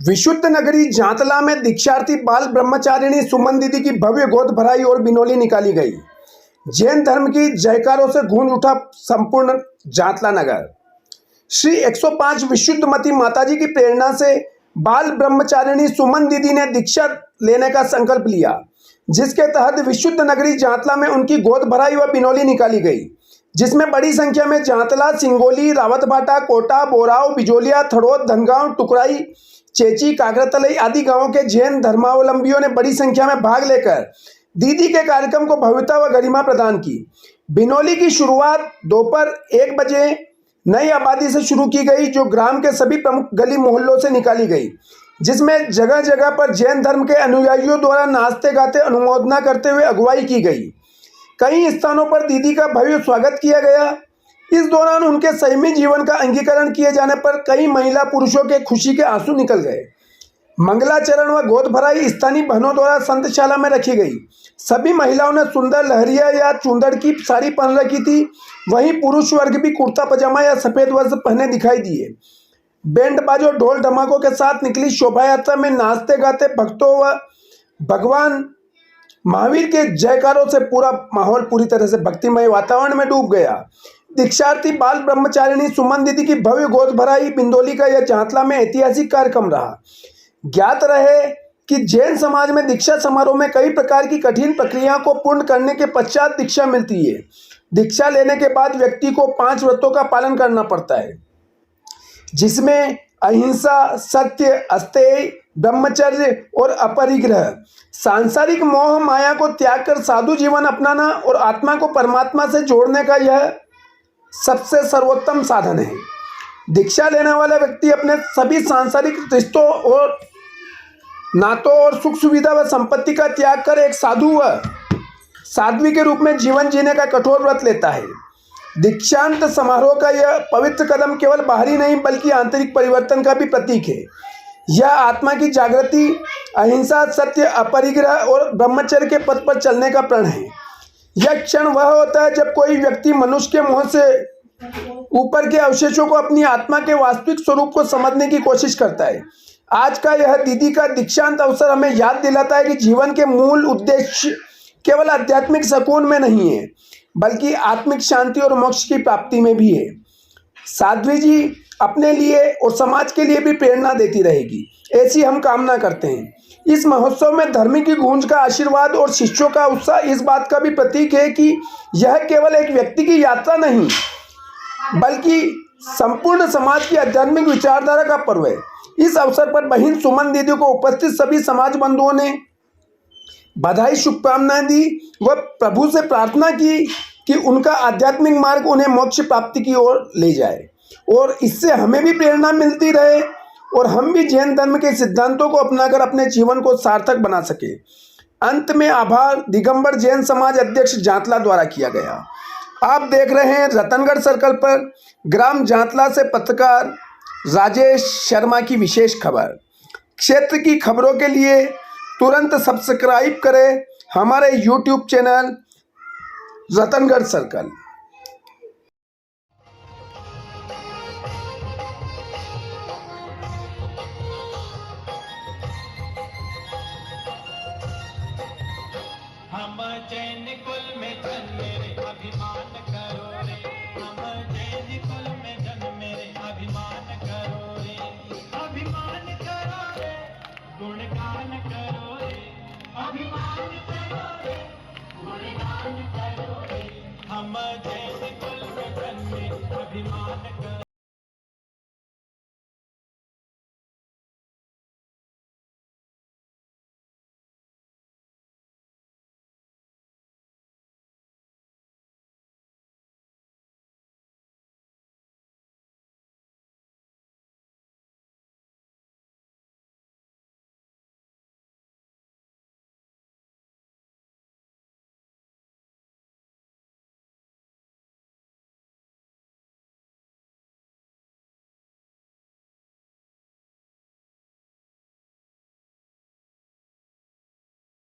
विशुद्ध नगरी जांतला में दीक्षार्थी बाल ब्रह्मचारिणी सुमन दीदी की भव्य गोद भराई और बिनोली निकाली गई। जैन धर्म की जयकारों से गूंज उठा संपूर्ण जांतला नगर। श्री 105 विशुद्धमती माताजी की प्रेरणा से बाल ब्रह्मचारिणी सुमन दीदी ने दीक्षा लेने का संकल्प लिया, जिसके तहत विशुद्ध नगरी जांतला में उनकी गोद भराई व बिनोली निकाली गई, जिसमें बड़ी संख्या में जांतला, सिंगोली, रावतभाटा, कोटा, बोराव, बिजोलिया, थड़ोद, धनगांव, टुकराई, चेची, कागरतलई आदि गांवों के जैन धर्मावलंबियों ने बड़ी संख्या में भाग लेकर दीदी के कार्यक्रम को भव्यता व गरिमा प्रदान की। बिनोली की शुरुआत दोपहर 1 बजे नई आबादी से शुरू की गई, जो ग्राम के सभी प्रमुख गली मोहल्लों से निकाली गई, जिसमें जगह जगह पर जैन धर्म के अनुयायियों द्वारा नाचते गाते अनुमोदना करते हुए अगुवाई की गई। कई स्थानों पर दीदी का भव्य स्वागत किया गया। इस दौरान उनके संयमी जीवन का अंगीकरण किए जाने पर कई महिला पुरुषों के खुशी के आंसू निकल गए। मंगलाचरण व गोद भराई स्थानीय बहनों द्वारा संतशाला में रखी गई। सभी महिलाओं ने सुंदर लहरिया या चुंदड़ की साड़ी पहन रखी थी। वहीं पुरुष वर्ग भी कुर्ता पजामा या सफेद वस्त्र पहने दिखाई दिए। बैंड बाजो ढोल धमाकों के साथ निकली शोभा यात्रा में नाचते गाते भक्तों व भगवान महावीर के जयकारों से पूरा माहौल पूरी तरह से भक्तिमय वातावरण में डूब गया। दीक्षार्थी बाल ब्रह्मचारिणी सुमन दीदी की भव्य गोद भराई बिंदोली का यह जांतला में ऐतिहासिक कार्यक्रम रहा। ज्ञात रहे कि जैन समाज में दीक्षा समारोह में कई प्रकार की कठिन प्रक्रिया को पूर्ण करने के पश्चात दीक्षा मिलती है। दीक्षा लेने के बाद व्यक्ति को 5 व्रतों का पालन करना पड़ता है, जिसमें अहिंसा, सत्य, अस्तेय, ब्रह्मचर्य और अपरिग्रह, सांसारिक मोह माया को त्याग कर साधु जीवन अपनाना और आत्मा को परमात्मा से जोड़ने का यह सबसे सर्वोत्तम साधन है। दीक्षा लेने वाला व्यक्ति अपने सभी सांसारिक रिश्तों और नातों और सुख सुविधा व संपत्ति का त्याग कर एक साधु व साध्वी के रूप में जीवन जीने का कठोर व्रत लेता है। दीक्षांत समारोह का यह पवित्र कदम केवल बाहरी नहीं बल्कि आंतरिक परिवर्तन का भी प्रतीक है। यह आत्मा की जागृति, अहिंसा, सत्य, अपरिग्रह और ब्रह्मचर्य के पथ पर चलने का प्रण है। यह क्षण वह होता है जब कोई व्यक्ति मनुष्य के मोह से ऊपर के अवशेषों को अपनी आत्मा के वास्तविक स्वरूप को समझने की कोशिश करता है। आज का यह दीदी का दीक्षांत अवसर हमें याद दिलाता है कि जीवन के मूल उद्देश्य केवल आध्यात्मिक सुकून में नहीं है, बल्कि आत्मिक शांति और मोक्ष की प्राप्ति में भी है। साध्वी जी अपने लिए और समाज के लिए भी प्रेरणा देती रहेगी, ऐसी हम कामना करते हैं। इस महोत्सव में धर्म की गूंज का आशीर्वाद और शिष्यों का उत्साह इस बात का भी प्रतीक है कि यह केवल एक व्यक्ति की यात्रा नहीं, बल्कि संपूर्ण समाज की आध्यात्मिक विचारधारा का पर्व है। इस अवसर पर बहन सुमन दीदी को उपस्थित सभी समाज बंधुओं ने बधाई, शुभकामनाएं दी व प्रभु से प्रार्थना की कि उनका आध्यात्मिक मार्ग उन्हें मोक्ष प्राप्ति की ओर ले जाए और इससे हमें भी प्रेरणा मिलती रहे और हम भी जैन धर्म के सिद्धांतों को अपनाकर अपने जीवन को सार्थक बना सके। अंत में आभार दिगंबर जैन समाज अध्यक्ष जांतला द्वारा किया गया। आप देख रहे हैं रतनगढ़ सर्कल पर ग्राम जांतला से पत्रकार राजेश शर्मा की विशेष खबर। क्षेत्र की खबरों के लिए तुरंत सब्सक्राइब करें हमारे YouTube चैनल रतनगढ़ सर्कल। हम जैन